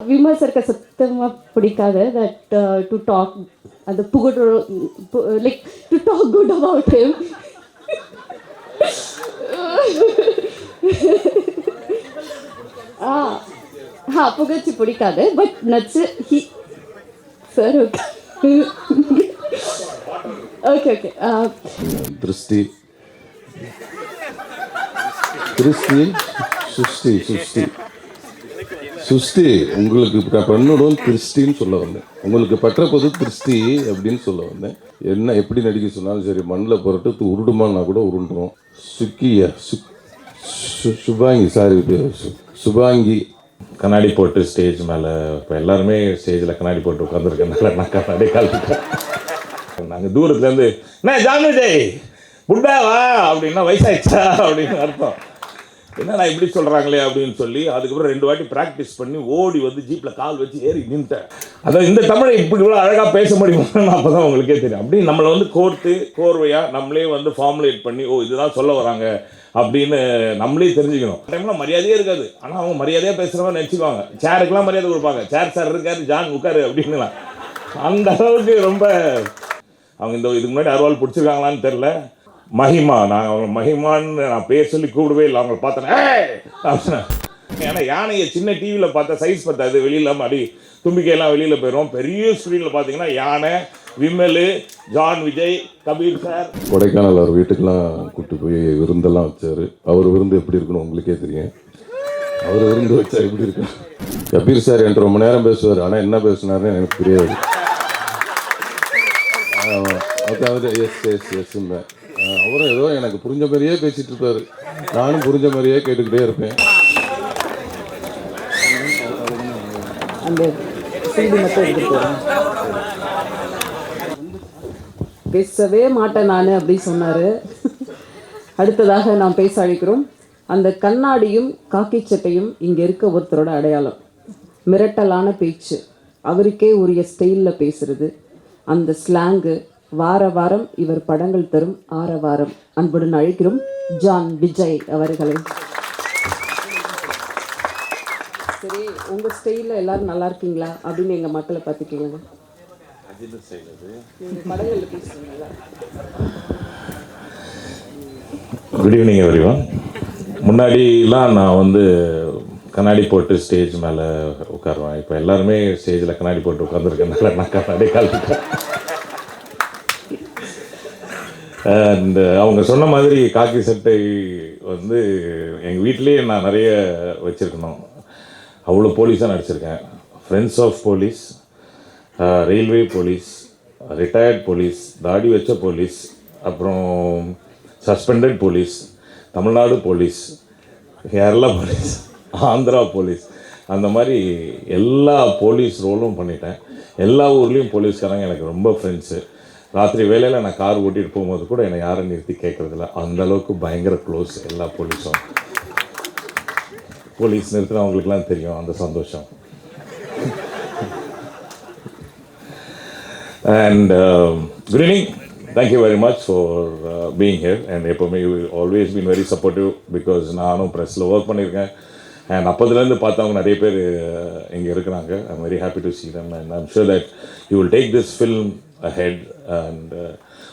விமர்சகருக்கு சத்தமாக பிடிக்காது that to talk அந்த புகழ் like to talk good about him. புகழ்ச்சி பிடிக்காது பட் நட்ஸ் ஹி சார். ஓகே ஓகே திருஷ்டி திருஷ்டி சுஷ்டி சுஷ்டி சுஷ்டி உங்களுக்கு பெண்ணுடன் திருஷ்டின்னு சொல்ல வந்தேன். உங்களுக்கு பெற்ற பொது திருஷ்டி அப்படின்னு சொல்ல வந்தேன். என்ன எப்படி நடிக்க சொன்னாலும் சரி, மண்ணில் புரட்டு உருடுமான்னா கூட உருண்டுரும். சுக்கியா சுபாங்கி சாரி சுபாங்கி கண்ணாடி போட்டு ஸ்டேஜ் மேலே இப்போ எல்லாருமே ஸ்டேஜில் கண்ணாடி போட்டு உட்காந்துருக்கனால நான் கண்ணாடி கலந்துட்டேன். நாங்கள் தூரத்துலேருந்து என்ன ஜான்விஜய் புட்டாவா அப்படின்னா வயசாயிடுச்சா அப்படின்னு அர்த்தம். என்னடா இப்படி சொல்கிறாங்களே அப்படின்னு சொல்லி அதுக்கப்புறம் 2 வாட்டி ப்ராக்டிஸ் பண்ணி ஓடி வந்து ஜீப்பில் கால் வச்சு ஏறி நின்ட்டேன். அதாவது இந்த தமிழை இப்படி இவ்வளோ அழகாக பேச முடியுமான்னு அப்போ தான் உங்களுக்கே தெரியும். அப்படி நம்மளை வந்து கோர்வையாக நம்மளே வந்து ஃபார்முலேட் பண்ணி இதுதான் சொல்ல வராங்க அப்படின்னு நம்மளே தெரிஞ்சுக்கணும். டைமில் மரியாதையே இருக்காது, ஆனால் அவங்க மரியாதையாக பேசுகிறவங்க நினச்சிக்குவாங்க. சேருக்கெல்லாம் மரியாதை கொடுப்பாங்க. சேர் சார் இருக்காரு, ஜான் உட்காரு அப்படின்னுலாம். அந்த அளவுக்கு ரொம்ப அவங்க இதுக்கு முன்னாடி அருவாள் பிடிச்சிருக்காங்களான்னு தெரில. மஹிமா, நான் அவங்க மஹிமான்னு நான் பேர் சொல்லி கூப்பிடவே இல்லை. அவங்கள பார்த்தேன். ஏன்னா யானையை சின்ன டிவியில் பார்த்தா சைஸ் பத்தாது, வெளியில் அப்படி தும்பிக்கையெல்லாம் வெளியில் போயிடும். பெரிய ஸ்க்ரீனில் பார்த்தீங்கன்னா யானை, விமல், ஜான் விஜய், கபீர் சார். கொடைக்கானல் அவர் வீட்டுக்கெல்லாம் கூப்பிட்டு போய் விருந்தெல்லாம் வச்சார். அவர் விருந்து எப்படி இருக்குன்னு உங்களுக்கே தெரியும். அவர் விருந்து வச்சா எப்படி இருக்கு. கபீர் சார் என்கிட்ட ரொம்ப நேரம் பேசுவார், ஆனால் என்ன பேசுனாருன்னு எனக்கு தெரியாது. அதாவது எஸ்ங்க அவரும் ஏதோ எனக்கு புரிஞ்ச மாதிரியே பேசிட்டு இருப்பாரு, நானும் புரிஞ்ச மாதிரியே கேட்டுக்கிட்டே இருப்பேன். பேசவே மாட்டேன் நான் அப்படி சொன்னாரு. அடுத்ததாக நாம் பேச அழைக்கிறோம். அந்த கண்ணாடியும் காக்கி சட்டையும் இங்கே இருக்க ஒருத்தரோட அடையாளம். மிரட்டலான பேச்சு, அவருக்கே உரிய ஸ்டைலில் பேசுறது, அந்த ஸ்லாங்கு, வார வாரம் இவர் படங்கள் தரும் ஆரவாரம். அன்புடன் அழைக்கிறோம் ஜான் விஜய் அவர்களை. சரி, உங்கள் ஸ்டைலில் எல்லாரும் நல்லா இருக்கீங்களா அப்படின்னு எங்கள் மக்களை பார்த்து கேளுங்க. படங்களில் பேசுறீங்களா? Good evening everyone. முன்னாடிலாம் நான் வந்து கண்ணாடி போட்டு ஸ்டேஜ் மேலே உட்காருவேன். இப்போ எல்லாருமே ஸ்டேஜில் கண்ணாடி போட்டு உட்காந்துருக்கனால நான் கண்ணாடி கலந்துட்டேன். அண்ட் அவங்க சொன்ன மாதிரி காக்கி சட்டை வந்து எங்கள் வீட்லேயே நான் நிறைய வச்சுருக்கணும். அவ்வளோ போலீஸாக நடிச்சிருக்கேன். Friends of police, railway police, retired police, தாடி வச்ச போலீஸ், அப்புறம் suspended police, Tamil Nadu police, Kerala police, Andhra police, அந்த மாதிரி எல்லா போலீஸ் ரோலும் பண்ணிட்டேன். எல்லா ஊர்லேயும் போலீஸ்காரங்க எனக்கு ரொம்ப ஃப்ரெண்ட்ஸு. ராத்திரி வேலையில் நான் கார் ஓட்டிகிட்டு போகும்போது கூட என்னை யாரும் நிறுத்தி கேட்குறதில்ல. அந்தளவுக்கு பயங்கர க்ளோஸ் எல்லா போலீஸும். போலீஸ் நிறுத்தினவங்களுக்குலாம் தெரியும் அந்த சந்தோஷம். And good evening, thank you very much for being here. And எப்போவுமே you always been very supportive. Because நானும் ப்ரெஸ்ஸில் ஒர்க் பண்ணியிருக்கேன். அண்ட் அப்போதுலேருந்து பார்த்தவங்க நிறைய பேர் இங்கே இருக்கிறாங்க. I'm very happy to see them and I'm sure that you will take this film ahead and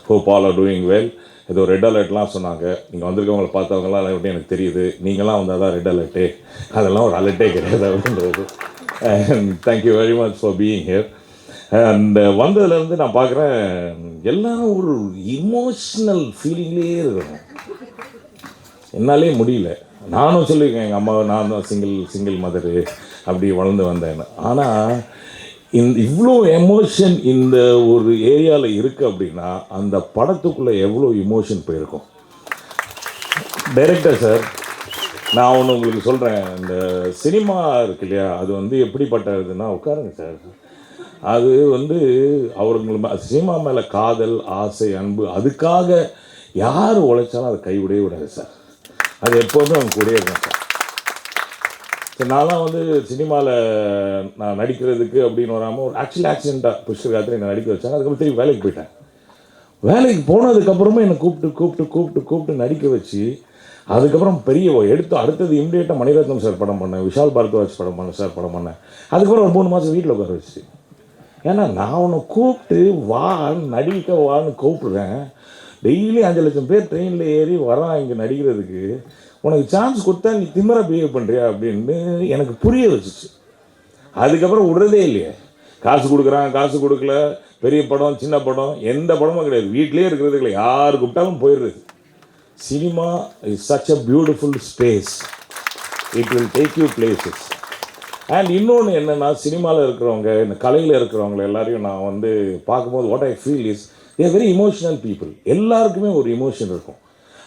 hope all are doing well. ஏதோ ரெட் அலர்ட்லாம் சொன்னாங்க. நீங்கள் வந்திருக்கவங்களை பார்த்தவங்களாம் எப்படி எனக்கு தெரியுது. நீங்களாம் வந்தால் தான் ரெட் அலர்ட்டு, அதெல்லாம் ஒரு அலர்ட்டே கிடையாது அப்படின்றது. And thank you very much for being here. And வந்ததுலேருந்து நான் பார்க்குறேன் எல்லாம் ஒரு இமோஷ்னல் ஃபீலிங்லேயே இருக்கணும். என்னாலே முடியல. நானும் சொல்லியிருக்கேன் எங்கள் அம்மாவை, நான் தான் சிங்கிள் மதரு அப்படி வளர்ந்து வந்தேன்னு. ஆனால் இவ்வளோ எமோஷன் இந்த ஒரு ஏரியாவில் இருக்குது அப்படின்னா அந்த படத்துக்குள்ளே எவ்வளோ இமோஷன் போயிருக்கும். டைரக்டர் சார், நான் ஒன்று உங்களுக்கு சொல்கிறேன். இந்த சினிமா இருக்கு இல்லையா, அது வந்து எப்படிப்பட்டதுன்னா, உட்காருங்க சார், அது வந்து அவங்களுக்கு சினிமா மேலே காதல், ஆசை, அன்பு, அதுக்காக யார் உழைச்சாலும் அதை கைவிடவே விடாது சார். அது எப்போதுமே அவங்க கூடயே இருக்கும் சார். சரி, நான்லாம் வந்து சினிமாவில் நான் நடிக்கிறதுக்கு அப்படின்னு வராமல் ஒரு ஆக்சிடெண்ட்டாக புஷ்கர் என்னை நடிக்க வச்சாங்க. அதுக்கப்புறம் திரும்பி வேலைக்கு போயிட்டேன். வேலைக்கு போனதுக்கப்புறமா என்னை கூப்பிட்டு நடிக்க வச்சு அதுக்கப்புறம் பெரிய எடுத்து அடுத்தது இம்மிடியேட்டாக மணிரத்னம் சார் படம் பண்ணேன், விஷால் பாரத்வாஜ் படம் பண்ணேன். அதுக்கப்புறம் ஒரு 3 மாதம் வீட்டில் உட்கார வச்சு. ஏன்னா நான் உன்னை கூப்பிட்டு நடிக்க வான்னு கூப்பிடுறேன். டெய்லி 5 லட்சம் பேர் ட்ரெயினில் ஏறி வரான் இங்கே நடிக்கிறதுக்கு. உனக்கு சான்ஸ் கொடுத்தா நீ திமிரா பிஹேவ் பண்ணுறியா அப்படின்னு எனக்கு புரிய வச்சுச்சு. அதுக்கப்புறம் விடுறதே இல்லையே. காசு கொடுக்குறான், காசு கொடுக்கல, பெரிய படம் சின்ன படம் எந்த படமும் கிடையாது. வீட்டிலே இருக்கிறது இல்லை, யார் கூப்பிட்டாலும் போயிடுறது. Cinema is such a beautiful space. It will take you places. And இன்னொன்று என்னென்னா, சினிமாவில் இருக்கிறவங்க, இந்த கலையில் இருக்கிறவங்க எல்லாரையும் நான் வந்து பார்க்கும்போது what I feel is they very emotional people. எல்லாருக்குமே ஒரு இமோஷன் இருக்கும்.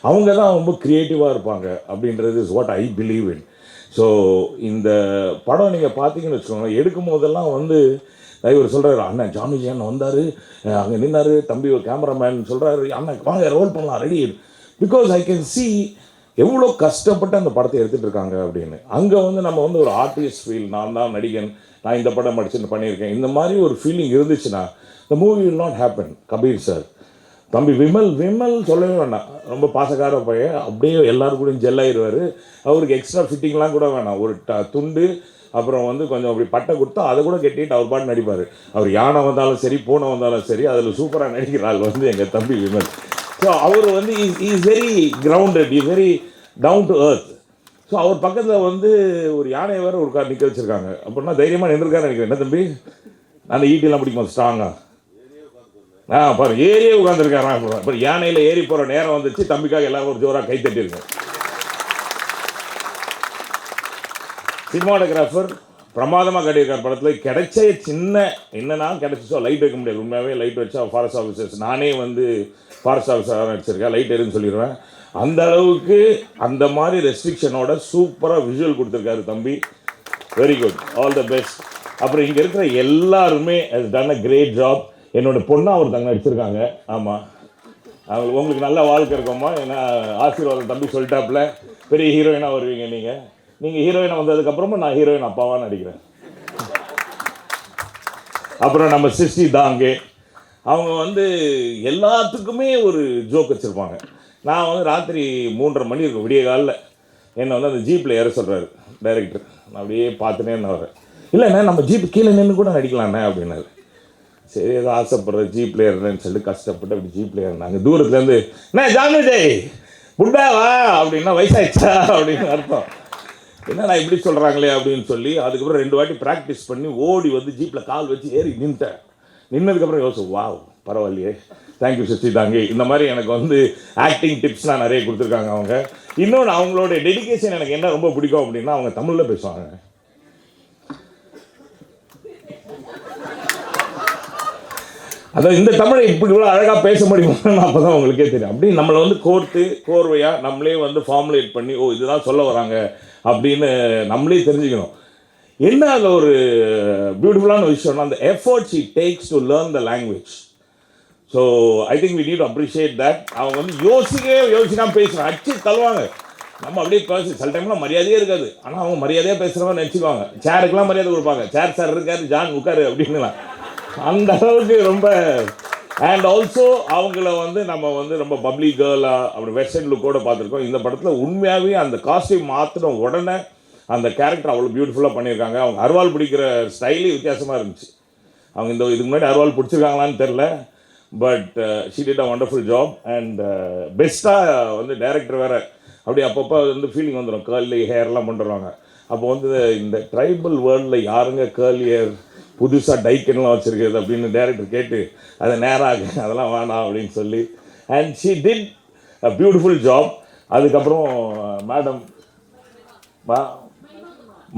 அவங்க தான் ரொம்ப க்ரியேட்டிவாக இருப்பாங்க அப்படின்றது is what I believe in. So இந்த படம் நீங்கள் பார்த்தீங்கன்னு வச்சுக்கோங்க, எடுக்கும் போதெல்லாம் வந்து இவர் சொல்கிறாரு, அண்ணன் ஜான் விஜய் அண்ணன் வந்தார், அங்கே நின்னார், தம்பி ஒரு கேமராமேன் சொல்கிறாரு, அண்ணன் வாங்க ரோல் பண்ணலாம் ready. Because I can see எவ்வளோ கஷ்டப்பட்டு அந்த படத்தை எடுத்துகிட்டு இருக்காங்க அப்படின்னு. அங்கே வந்து நம்ம வந்து ஒரு ஆர்டிஸ்ட் ஃபீல், நான் தான் நடிகன், நான் இந்த படம் படிச்சுட்டு பண்ணியிருக்கேன், இந்த மாதிரி ஒரு ஃபீலிங் இருந்துச்சுன்னா the movie will not happen. Kabir sir, தம்பி விமல் சொல்லவே வேண்டாம், ரொம்ப பாசக்கார பையன், அப்படியே எல்லாரும் கூட ஜெல்லாயிருவார். அவருக்கு எக்ஸ்ட்ரா ஃபிட்டிங்லாம் கூட வேணாம், ஒரு துண்டு அப்புறம் வந்து கொஞ்சம் அப்படி பட்டை கொடுத்தா அதை கூட கட்டிட்டு அவர் பாட்டு நடிப்பார். அவர் யானை வந்தாலும் சரி, பூனை வந்தாலும் சரி, அதில் சூப்பராக நடிக்கிற ஆள் வந்து எங்கள் தம்பி விமல். ஸோ அவர் வந்து is very grounded, is very down to earth. So அவர் பக்கத்தில் வந்து ஒரு யானையை வேறு ஒரு கார் நிற்க வச்சுருக்காங்க. அப்படின்னா தைரியமாக நின்றுருக்காரு நினைக்கிறேன். என்ன தம்பி, அந்த ஈட்டிலாம் பிடிக்குமா ஸ்ட்ராங்காக? பாரு ஏரியே உட்காந்துருக்காரான். அப்புறம் யானையில் ஏறி போகிற நேரம் வந்துச்சு, தம்பிக்காக எல்லாரும் ஒரு ஜோராக கை தட்டியிருக்கேன். சினிமாட்டோகிராஃபர் பிரமாதமாக கட்டியிருக்கார் படத்தில். கிடைச்ச சின்ன என்னன்னா கிடைச்சிச்சோ, லைட் வைக்க முடியாது. உண்மையாகவே லைட் வச்சா ஃபாரஸ்ட் ஆஃபீஸர்ஸ், நானே வந்து ஃபாரஸ்ட் ஆஃபீஸராக நடிச்சிருக்கேன், லைட் எதுன்னு சொல்லிடுவேன். அந்த அளவுக்கு அந்த மாதிரி ரெஸ்ட்ரிக்ஷனோட சூப்பராக விஷுவல் கொடுத்துருக்காரு தம்பி. Very good, all the best. அப்புறம் இங்கே இருக்கிற எல்லாருமே has done a great job. என்னோட பொண்ணாக ஒருத்தங்க நடிச்சிருக்காங்க. ஆமாம், அவங்களுக்கு உங்களுக்கு நல்ல வாழ்க்கை இருக்கோமா, ஏன்னா ஆசீர்வாதம் தம்பி சொல்லிட்டாப்புல, பெரிய ஹீரோயினாக வருவீங்க நீங்கள் ஹீரோயினாக வந்ததுக்கப்புறமா நான் ஹீரோயின் அப்பாவாக நடிக்கிறேன். அப்புறம் நம்ம சிஸ்டி தாங்கே, அவங்க வந்து எல்லாத்துக்குமே ஒரு ஜோக் வச்சுருப்பாங்க. நான் வந்து ராத்திரி 3:30 மணி இருக்கும், விடிய காலில் என்னை வந்து அந்த ஜீப்பில் ஏற சொல்கிறாரு டைரக்டர். நான் அப்படியே பார்த்துனே என்ன வரேன், இல்லைண்ணே நம்ம ஜீப்பு கீழே நின்று கூட நடிக்கலாண்ணே அப்படின்னாரு. சரி ஏதோ ஆசைப்படுற ஜீப்பில் ஏறுறேன்னு சொல்லிட்டு கஷ்டப்பட்டு அப்படி ஜீப்பில் ஏறினாங்க. தூரத்துலேருந்து என்ன ஜான் விஜய் புட்டாவா அப்படின்னா வயசாயிடுச்சா அப்படின்னு அர்த்தம். என்ன நான் இப்படி சொல்கிறாங்களே அப்படின்னு சொல்லி அதுக்கப்புறம் 2 வாட்டி ப்ராக்டிஸ் பண்ணி ஓடி வந்து ஜீப்பில் கால் வச்சு ஏறி நின்ட்டேன். நின்னதுக்கப்புறம் யோசிச்சு வாவ் பரவாயில்லையே, தேங்க்யூ சிஸ்டி தாங்கே. இந்த மாதிரி எனக்கு வந்து ஆக்டிங் டிப்ஸ்லாம் நிறைய கொடுத்துருக்காங்க அவங்க. இன்னொன்று அவங்களோட டெடிகேஷன் எனக்கு என்ன ரொம்ப பிடிக்கும் அப்படின்னா, அவங்க தமிழில் பேசுவாங்க. அதாவது இந்த தமிழை இப்படி இவ்வளோ அழகாக பேச முடியுமான்னு அப்போ தான் உங்களுக்கே தெரியும். அப்படி நம்மளை வந்து கோர்வையாக நம்மளே வந்து ஃபார்முலேட் பண்ணி ஓ இதுதான் சொல்ல வராங்க அப்படின்னு நம்மளே தெரிஞ்சுக்கணும். என்ன அதில் ஒரு பியூட்டிஃபுல்லான விஷயம்னா, அந்த efforts it takes to learn the language. So I think we need to appreciate that. அவங்க வந்து யோசிக்காமல் பேசுகிறாங்க, அடிச்சு தள்ளுவாங்க. நம்ம அப்படியே பேச சில டைம்லாம் மரியாதையே இருக்காது, ஆனால் அவங்க மரியாதையாக பேசுகிறவங்க நினச்சிக்குவாங்க. சேருக்கெலாம் மரியாதை கொடுப்பாங்க, சேர் சார் இருக்காரு ஜான் உட்காரு அப்படின்னுலாம். அந்த அளவுக்கு ரொம்ப. அண்ட் ஆல்சோ அவங்கள வந்து நம்ம வந்து ரொம்ப பப்ளிக் கேர்ளாக அப்படி வெஸ்டர்ன் லுக்கோடு பார்த்துருக்கோம். இந்த படத்தில் உண்மையாகவே அந்த காஸ்டியூம் மாற்றின உடனே அந்த கேரக்டர் அவ்வளோ பியூட்டிஃபுல்லாக பண்ணியிருக்காங்க. அவங்க அருவாள் பிடிக்கிற ஸ்டைலே வித்தியாசமாக இருந்துச்சு. அவங்க இதுக்கு முன்னாடி அருவாள் பிடிச்சிருக்காங்களான்னு தெரில, but she did a wonderful job. And பெஸ்ட்டாக வந்து டைரக்டர் வேறு அப்படி அப்பப்போ வந்து ஃபீலிங் வந்துடும், கேர்லி ஹேர்லாம் பண்ணுறாங்க. அப்போ வந்து இந்த ட்ரைபல் வேர்ல்டில் யாருங்க கேர்லி ஹேர் புதுசாக டைக்கன்லாம் வச்சுருக்குது அப்படின்னு டைரக்டர் கேட்டு அதை நேராக அதெல்லாம் வேணாம் அப்படின்னு சொல்லி. And she did a beautiful job. அதுக்கப்புறம் மேடம்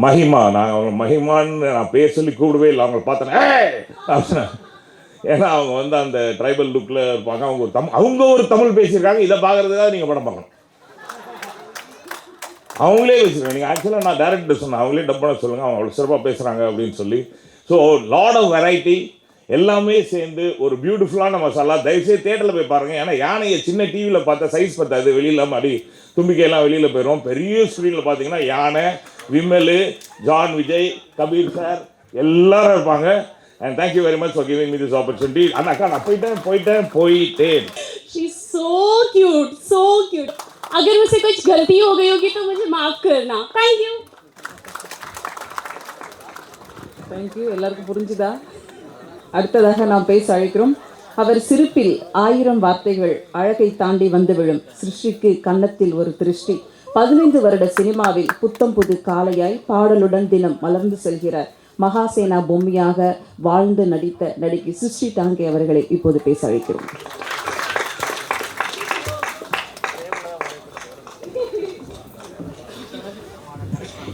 மஹிமா, நான் அவங்க மஹிமான்னு நான் பேர் சொல்லி கூப்பிடவே இல்லை. அவங்கள பார்த்தேன் ஏன்னா அவங்க வந்து அந்த ட்ரைபல் லுக்கில் இருப்பாங்க. அவங்க ஒரு தமிழ் பேசியிருக்காங்க. இதை பார்க்குறதுக்காக நீங்கள் படம் பார்க்கணும். அவங்களே பேசியிருக்காங்க. நீங்கள் ஆக்சுவலாக நான் டேரக்டர் சொன்னேன், அவங்களே டப் பண்ண சொல்லுங்கள், அவங்க அவ்வளோ சிறப்பாக பேசுகிறாங்க அப்படின்னு சொல்லி. ஸோ லாட் ஆஃப் வெரைட்டி எல்லாமே சேர்ந்து ஒரு பியூட்டிஃபுல்லான மசாலா. தயவுசெய்து தேட்டரில் போய் பாருங்கள். ஏன்னா யானையை சின்ன டிவியில் பார்த்தா சைஸ் பத்தாது, வெளியில் மாதிரி தும்பிக்கையெல்லாம் வெளியில் போயிடும். பெரிய ஸ்க்ரீனில் பார்த்தீங்கன்னா யானை, விமல், ஜான் விஜய், கபீர் சார் எல்லாரும் இருப்பாங்க. And thank you very much for giving me this opportunity. அக்கா நான் போயிட்டேன். She's so cute, so cute. अगर मुझसे कुछ गलती हो गई होगी तो मुझे माफ़ करना. Thank you. தேங்க்யூ. எல்லாருக்கும் புரிஞ்சுதா? அடுத்ததாக நாம் பேச அழைக்கிறோம். அவர் சிரிப்பில் 1000 வார்த்தைகள் அழகை தாண்டி வந்து விழும். சிருஷ்டிக்கு கன்னத்தில் ஒரு திருஷ்டி. 15 வருட சினிமாவில் புத்தம் புது காளையாய் பாடலுடன் தினம் மலர்ந்து செல்கிறார். மகாசேனா பொம்மையாக வாழ்ந்து நடித்த நடிகை சிருஷ்டி டாங்கே அவர்களை இப்போது பேச அழைக்கிறோம்.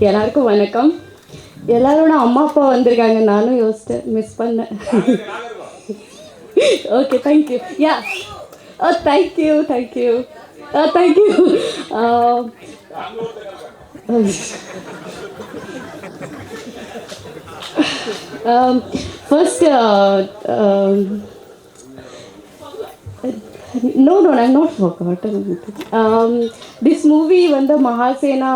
எல்லாருக்கும் வணக்கம். எல்லாரோட அம்மா அப்பா வந்திருக்காங்க. நானும் யோசிச்சேன், மிஸ் பண்ணேன். Okay, thank you. Yeah, thank you. Thank you. First, no, I'm not forgotten. This movie வந்து மகாசேனா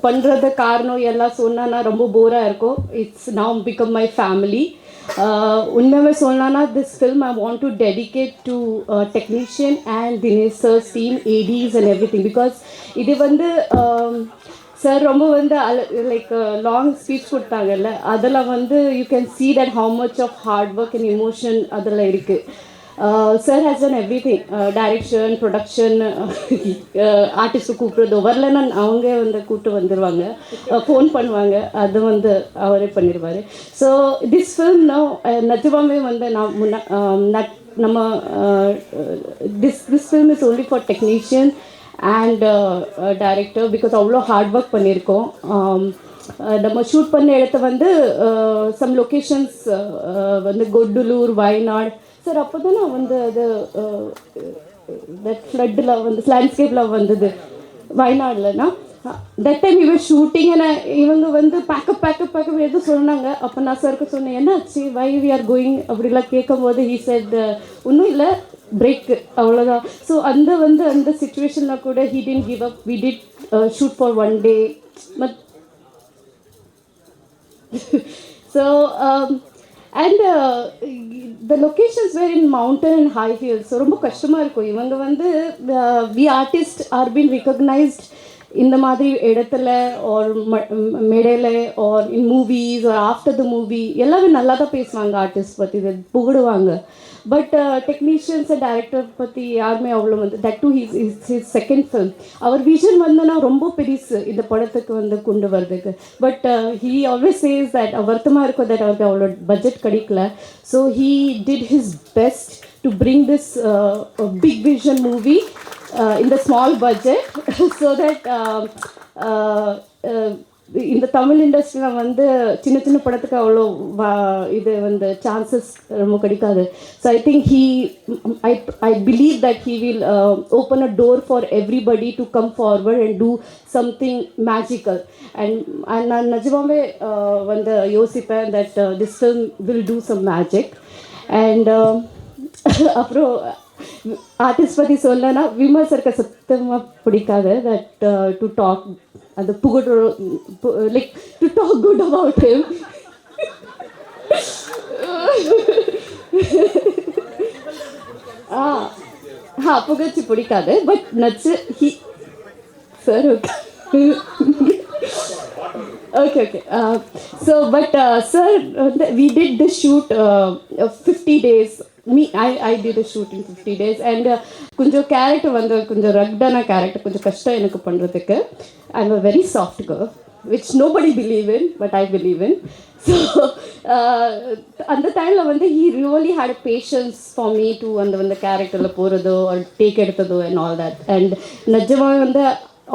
பண்ணுறது காரணம் எல்லாம் சொன்னா ரொம்ப போராக இருக்கும். It's now become my family. உண்மையாக சொல்லனா this film I want to dedicate to technician and Dinesh sir's team, ADs and everything. Because இது வந்து சார் ரொம்ப வந்து லைக் லாங் ஸ்பீச் கொடுத்தாங்கல்ல, அதில் வந்து you can see that how much of hard work and emotion அதில் இருக்குது. Sir has done everything, direction, production, artist கூப்பிட்றது வரலன்னா அவங்க வந்து கூப்பிட்டு வந்துடுவாங்க, ஃபோன் பண்ணுவாங்க, அது வந்து அவரே பண்ணிடுவார். ஸோ திஸ் ஃபில்ம் நிஜமாவே வந்து நம்ம this film is only for technician and director. Because அவ்வளோ ஹார்ட் ஒர்க் பண்ணியிருக்கோம். நம்ம ஷூட் பண்ண இடத்த வந்து சம் லொக்கேஷன்ஸ் வந்து கொடுலூர், வயநாடு. சார் அப்போ தானே வந்து அது ஃப்ளட்டில் வந்து லேண்ட்ஸ்கேப்பில் வந்தது வயநாடுலன்னா. தட் டைம் இவர் ஷூட்டிங் இவங்க வந்து பேக்கப் எதுவும் சொன்னாங்க. அப்போ நான் சாருக்கு சொன்னேன், என்ன ஆச்சு, வை வி ஆர் கோயிங் அப்படிலாம் கேட்கும்போது ஹீ செட் ஒன்றும் இல்லை, பிரேக்கு, அவ்வளோதான். ஸோ அந்த சுச்சுவேஷனில் கூட he didn't give up. We did shoot for 1 day. But so and the locations where in mountain and high hills. So ரொம்ப கஷ்டமாக இருக்கும். இவங்க வந்து we artist are been recognised இந்த மாதிரி இடத்துல ஒரு மேடையில் or in movies or after the movie எல்லாமே நல்லா தான் பேசுவாங்க, ஆர்டிஸ்ட் பற்றி இதை புகழுவாங்க. பட் டெக்னீஷியன்ஸ் அண்ட் டைரக்டர் பற்றி யாருமே அவ்வளோ வந்து that too his second film. Our vision வந்துன்னா ரொம்ப பெருசு இந்த படத்துக்கு வந்து கொண்டு வர்றதுக்கு. But he always says that வருத்தமாக இருக்கும் தட் அவருக்கு அவ்வளோ பட்ஜெட் கிடைக்கல. So he did his best to bring this big vision movie in the small budget so that இந்த தமிழ் இண்டஸ்ட்ரியில் வந்து சின்ன படத்துக்கு அவ்வளோ இது வந்து சான்சஸ் ரொம்ப கிடைக்காது. So I think I believe that he will open a door for everybody to come forward and do something magical. And நான் நிஜமாவே வந்து யோசிப்பேன் that this film will do some magic. And அப்புறம் ஆர்டிஸ்ட் பற்றி சொல்லனா விமர்சருக்கு சத்தமாக பிடிக்காது தட் டு டாக் அந்த like to talk good about him. புகழ்ச்சி பிடிக்காது. பட் நச்சு he sir okay. So but sir, we did the shoot 50 days. I did a shoot in 50 days and கொஞ்சம் கேரக்டர் வந்து கொஞ்சம் ரக்டான கேரக்டர், கொஞ்சம் கஷ்டம் எனக்கு பண்ணுறதுக்கு. I am a very soft girl which nobody believe in but I believe in. So அந்த டைமில் வந்து he really had a patience for me to அந்த கேரக்டரில் போகிறதோ or டேக் எடுத்ததோ and all that. And நிஜமாக வந்து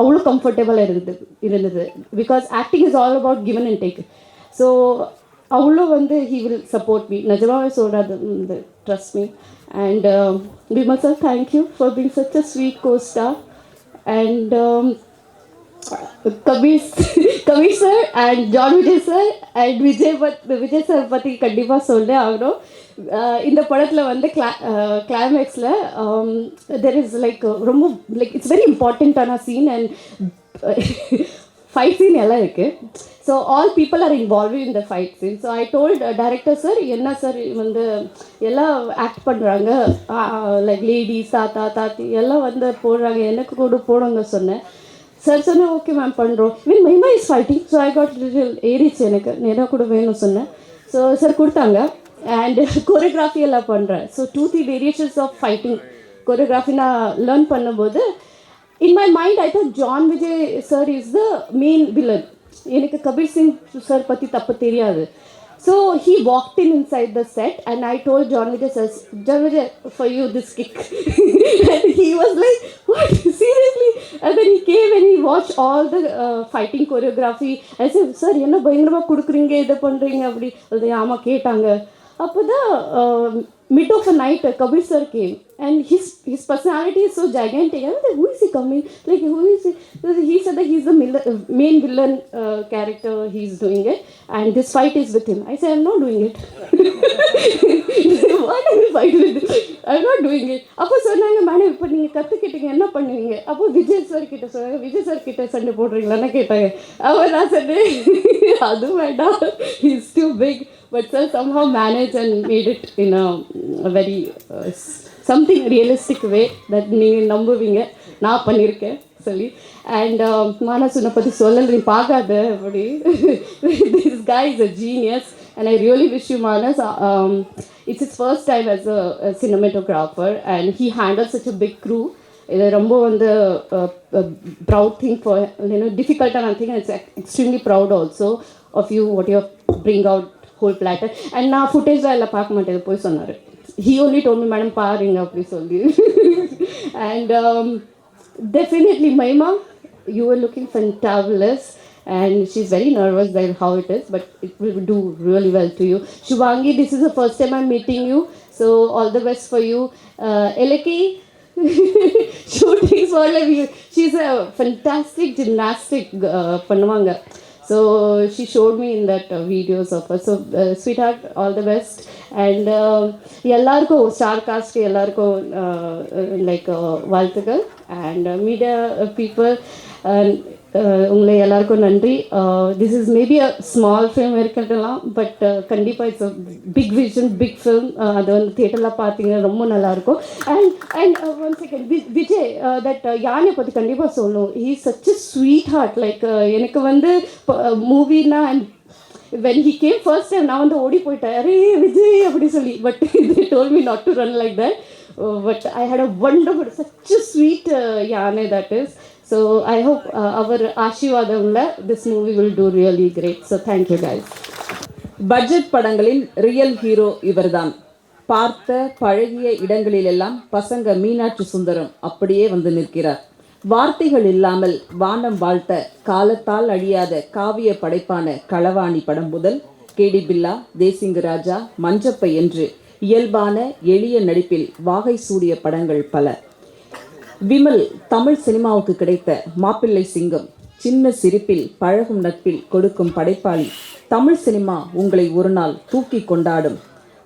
அவ்வளோ கம்ஃபர்டபுளாக இருந்தது because acting is all about given and take. So அவ்வளோ வந்து ஹீ வில் சப்போர்ட் மீ. நிஜமாகவே சொல்கிறாரு, trust me. And Vimal sir, thank you for being such a sweet costar. And Kabir sir and John Vijay sir and Vijay sir பற்றி கண்டிப்பாக சொல்ல ஆகணும். இந்த படத்தில் வந்து கிளைமேக்ஸில் தெர் இஸ் லைக் ரொம்ப லைக் இட்ஸ் வெரி இம்பார்ட்டண்ட்டான சீன். அண்ட் ஃபைட் சீன் எல்லாம் இருக்குது. So all people are involve in the fight scene. So I told director sir, என்ன சார் வந்து எல்லாம் ஆக்ட் பண்ணுறாங்க, லைக் லேடிஸ், தாத்தா தாத்தி எல்லாம் வந்து போடுறாங்க, எனக்கு கூட போடுங்க சொன்னேன். சார் சொன்னேன், ஓகே மேம் பண்ணுறோம். Mean Mahima is fighting. So I got little ஏறிச்சு, எனக்கு நேராக கூட வேணும்னு சொன்னேன். ஸோ சார் கொடுத்தாங்க. அண்ட் கோரியோகிராஃபி எல்லாம் பண்ணுறேன். So 2-3 variations of fighting choreography நான் லேர்ன் பண்ணும்போது in my mind I thought John Vijay sir is the main villain. எனக்கு கபீர் சிங் சார் பற்றி தப்பு தெரியாது. So he walked in inside the set and I told John Vijay sir, John Vijay, for you this kick. And he was like, what, seriously? And then he came and he watched all the fighting choreography. I said, sir என்ன பயங்கரமாக கொடுக்குறீங்க, இதை பண்ணுறீங்க அப்படி. அது ஆமாம் கேட்டாங்க. அப்போ தான் mid of a night Kabir sir came and his personality is so gigantic. I was like, who is he coming, like who is he? He said that he's the main villain character, he's doing it and this fight is with him. I said, I'm not doing it. What are you fight with? I'm not doing it. அப்போ சொன்னாங்க, madam இப்போ நீங்கள் கற்றுக்கிட்டீங்க என்ன பண்ணுவீங்க? அப்போ Vijay sir கிட்ட சொன்னாங்க, Vijay sir கிட்ட சண்டை போடுறீங்களான்னு கேட்டாங்க. அப்போ நான் சொன்னேன், அது வேண்டாம், he's too big. But sir somehow managed and made it in a very something realistic way that நீங்கள் நம்புவீங்க நான் பண்ணியிருக்கேன் சொல்லி. அண்ட் மானஸ் உன்னை பற்றி சொல்லலை, நீ பார்க்காத அப்படி. This guy is a genius and I really wish you Manas. It's his first time as a cinematographer and he handled such a big crew. இது ரொம்ப வந்து ப்ரவுட் திங் ஃபார் டிஃபிகல்ட்டான thing. It's extremely proud also of you what you bring out whole platter. And நான் ஃபுட்டேஜ்லாம் எல்லாம் பார்க்க மாட்டேன் போய் சொன்னார். He only told me, madam பாருங்க அப்படி சொல்லி. And definitely Mahima, you are looking fantabulous and she's very nervous by how it is, but it will do really well to you. Shubhangi, this is the first time I'm meeting you, so all the best for you. Elaki, shooting for like she's a fantastic gymnastic பண்ணுவாங்க. So she showed me in that videos of her. So sweetheart, all the best. And எல்லாருக்கும் star cast எல்லாருக்கும் like வாழ்த்துக்கள். And media people உங்களை எல்லாருக்கும் நன்றி. This is maybe a small film இருக்கட்டலாம், but கண்டிப்பாக it's a big vision, big film. அது வந்து தியேட்டரில் பார்த்தீங்கன்னா ரொம்ப நல்லாயிருக்கும். And one second, Vijay that யானை பற்றி கண்டிப்பாக சொல்லணும். He such a sweet heart. Like எனக்கு வந்து மூவினா and when he came first time நான் வந்து ஓடி போயிட்டேன், அரே விஜய் அப்படி சொல்லி. But they told me not to run like that. But I had a wonderful, such a sweet யானை that is. So I hope our ஆசீர்வாதம்ல this movie will do really great. So thank you guys. Budget படங்களின் real hero இவர்தான். பார்த்த பழகிய இடங்களிலெல்லாம் பசங்க மீனாட்சி சுந்தரம் அப்படியே வந்து நிற்கிறார். வார்த்தைகள் இல்லாமல் வானம் வாழ்த்த காலத்தால் அழியாத காவிய படைப்பான களவாணி படம் முதல் கேடி பில்லா, தேசிங்கு ராஜா, மஞ்சப்பை என்று இயல்பான எளிய நடிப்பில் வாகை சூடிய படங்கள் பல. விமல் தமிழ் சினிமாவுக்கு கிடைத்த மாப்பிள்ளை சிங்கம். சின்ன சிரிப்பில் பழகும் நட்பில் கொடுக்கும் படைப்பாளி. தமிழ் சினிமா உங்களை ஒரு நாள் தூக்கி கொண்டாடும்.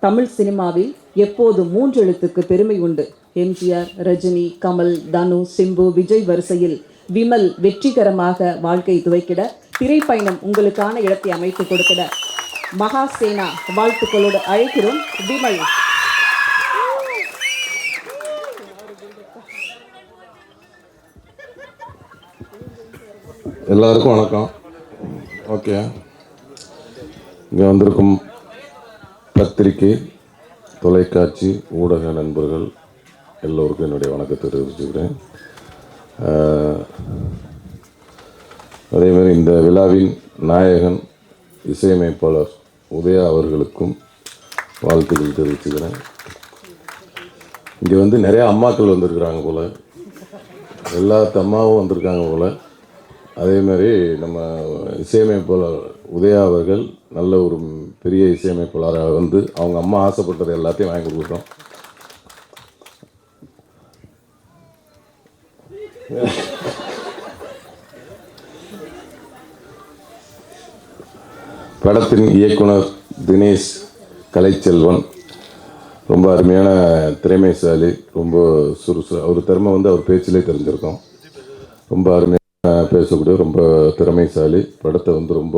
தமிழ் சினிமாவில் எப்போது 3 எழுத்துக்கு பெருமை உண்டு. எம்ஜிஆர், ரஜினி, கமல், தனு, சிம்பு, விஜய் வரிசையில் விமல் வெற்றிகரமாக வாழ்க்கை துவைக்கிட, திரைப்பயணம் உங்களுக்கான இடத்தை அமைத்து கொடுக்கிட மகாசேனா வாழ்த்துக்களோடு அழைக்கிறோம் விமல். எல்லாருக்கும் வணக்கம். ஓகே, இங்கே வந்திருக்கும் பத்திரிகை, தொலைக்காட்சி, ஊடக நண்பர்கள் எல்லோருக்கும் என்னுடைய வணக்கத்தை தெரிவிச்சுக்கிறேன். அதேமாதிரி இந்த விழாவின் நாயகன் இசையமைப்பாளர் உதயா அவர்களுக்கும் வாழ்த்துக்கள் தெரிவிச்சுக்கிறேன். இங்கே வந்து நிறையா அம்மாக்கள் வந்திருக்கிறாங்க போல், எல்லா அம்மாவும் வந்திருக்காங்க போல். அதேமாதிரி நம்ம இசையமைப்பாளர் உதயா அவர்கள் நல்ல ஒரு பெரிய இசையமைப்பாளராக வந்து அவங்க அம்மா ஆசைப்பட்டது எல்லாத்தையும் வாங்கி கொடுக்குறோம். படத்தின் இயக்குனர் தினேஷ் கலைச்செல்வன் ரொம்ப அருமையான திறமைசாலி, ரொம்ப சுறுசுறு. அவர் திறமை வந்து அவர் பேச்சிலே தெரிஞ்சிருக்கோம். ரொம்ப அருமையாக பேசக்கூடிய ரொம்ப திறமைசாலி. படத்தை வந்து ரொம்ப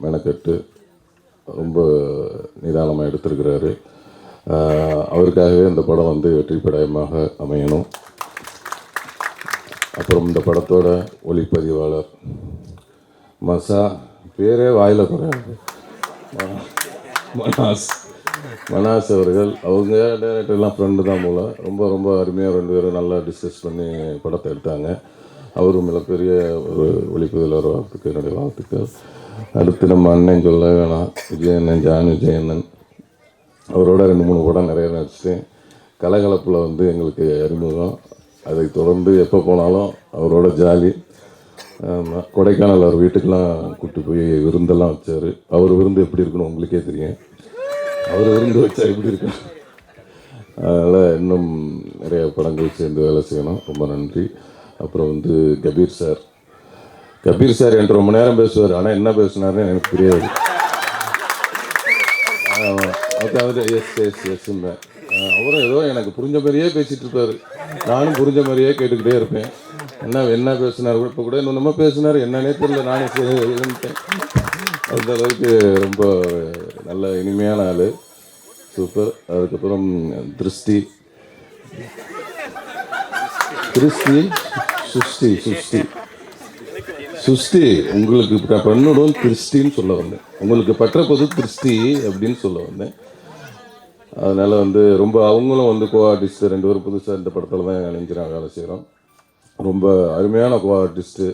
மெனக்கட்டு ரொம்ப நிதானமாக எடுத்திருக்கிறாரு. அவருக்காகவே இந்த படம் வந்து வெற்றி படமாக அமையணும். அப்புறம் இந்த படத்தோட ஒளிப்பதிவாளர் பேரே வாயில் குறையாது, மனாஸ் அவர்கள். அவங்க டைரக்டர்லாம் ஃப்ரெண்டு தான் போல். ரொம்ப ரொம்ப அருமையாக 2 பேரும் நல்லா டிஸ்கஸ் பண்ணி படத்தை எடுத்தாங்க. அவரும் மிகப்பெரிய ஒரு ஒளிப்பதிவாளர் வாழ்த்துக்கு என்னுடைய வாழ்த்துக்கள். அடுத்து நம்ம அண்ணன் சொல்ல வேணாம், விஜயண்ணன், ஜான் விஜயண்ணன். அவரோட 2-3 படம் நிறைய நடிச்சிட்டேன். கலகலப்பில் வந்து எங்களுக்கு அறிமுகம். அதை தொடர்ந்து எப்போ போனாலும் அவரோட ஜாலி. கொடைக்கானல் அவர் வீட்டுக்கெலாம் கூப்பிட்டு போய் விருந்தெல்லாம் வச்சார். அவர் விருந்து எப்படி இருக்குன்னு உங்களுக்கே தெரியும். அவர் விருந்து வச்சா எப்படி இருக்கும். அதனால் இன்னும் நிறைய படங்கள் சேர்ந்து வேலை செய்யணும். ரொம்ப நன்றி. அப்புறம் வந்து கபீர் சார் என்கிட்ட ரொம்ப நேரம் பேசுவார். ஆனால் என்ன பேசினாருன்னு எனக்கு தெரியாது. அவர் எஸ்ம்பேன். அவரும் ஏதோ எனக்கு புரிஞ்ச மாதிரியே பேசிகிட்டு இருப்பார். நானும் புரிஞ்ச மாதிரியே கேட்டுக்கிட்டே இருப்பேன். என்ன பேசினார் கூட. இப்போ கூட இன்னும் பேசினார் என்னன்னே தெரியல. நானே இருந்துட்டேன். அந்த அளவுக்கு ரொம்ப நல்ல இனிமையான ஆள். சூப்பர். அதுக்கப்புறம் திருஷ்டி சுஷ்டி உங்களுக்கு பெண்ணுடன் திருஷ்டின்னு சொல்ல வந்தேன். உங்களுக்கு பெற்ற பொது திருஷ்டி அப்படின்னு சொல்ல வந்தேன். அதனால் வந்து ரொம்ப அவங்களும் வந்து கோ ஆர்டிஸ்ட்டு 2 பேரும் புதுசாக இந்த படத்தில் தான் நினைக்கிறாங்க, வேலை செய்கிறோம். ரொம்ப அருமையான கோ ஆர்டிஸ்ட்டு.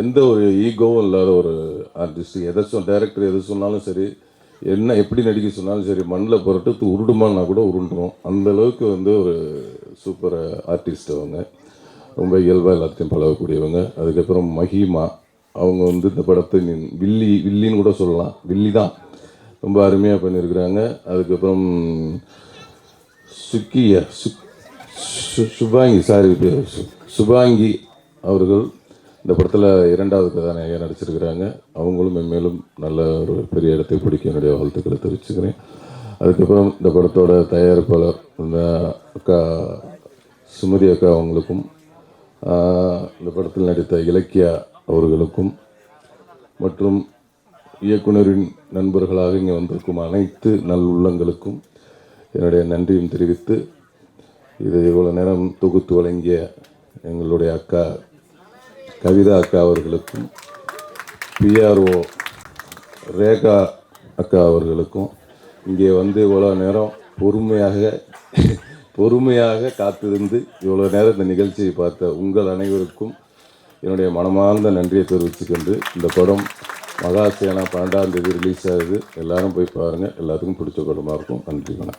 எந்த ஒரு ஈகோவும் இல்லாத ஒரு ஆர்டிஸ்ட்டு. டைரக்டர் எது சொன்னாலும் சரி, எப்படி நடிக்க சொன்னாலும் சரி, மண்ணில் புரட்டு உருடுமான்னா கூட உருண்டுரும். அந்தளவுக்கு வந்து ஒரு சூப்பர் ஆர்டிஸ்ட் அவங்க. ரொம்ப இயல்பாக எல்லாத்தையும் பழகக்கூடியவங்க. அதுக்கப்புறம் மஹிமா, அவங்க வந்து இந்த படத்தை வில்லின்னு கூட சொல்லலாம். வில்லி தான். ரொம்ப அருமையாக பண்ணியிருக்கிறாங்க. அதுக்கப்புறம் சுபாங்கி அவர்கள் இந்த படத்தில் 2வது கதாநாயகியாக நடிச்சிருக்கிறாங்க. அவங்களும் மென்மேலும் நல்ல ஒரு பெரிய இடத்தை பிடிக்க என்னுடைய வாழ்த்துக்களை தெரிவிச்சுக்கிறேன். அதுக்கப்புறம் இந்த படத்தோட தயாரிப்பாளர் இந்த அக்கா சுமதி அக்கா அவங்களுக்கும், இந்த படத்தில் நடித்த இலக்கியா அவர்களுக்கும், மற்றும் இயக்குனரின் நண்பர்களாக இங்கே வந்திருக்கும் அனைத்து நல்லுள்ளங்களுக்கும் என்னுடைய நன்றியும் தெரிவித்து, இதை இவ்வளோ நேரம் தொகுத்து வழங்கிய எங்களுடைய அக்கா கவிதா அக்கா அவர்களுக்கும், பிஆர்ஓ ரேகா அக்கா அவர்களுக்கும், இங்கே வந்து இவ்வளோ நேரம் பொறுமையாக காத்திருந்து இவ்வளோ நேரம் இந்த நிகழ்ச்சியை பார்த்த உங்கள் அனைவருக்கும் என்னுடைய மனமார்ந்த நன்றியை தெரிவித்துக்கொண்டு, இந்த படம் மகாசேனா 12ஆம் தேதி ரிலீஸ் ஆகுது. எல்லாரும் போய் பாருங்கள். எல்லாத்துக்கும் பிடிச்ச படமாக இருக்கும். நன்றி, வணக்கம்.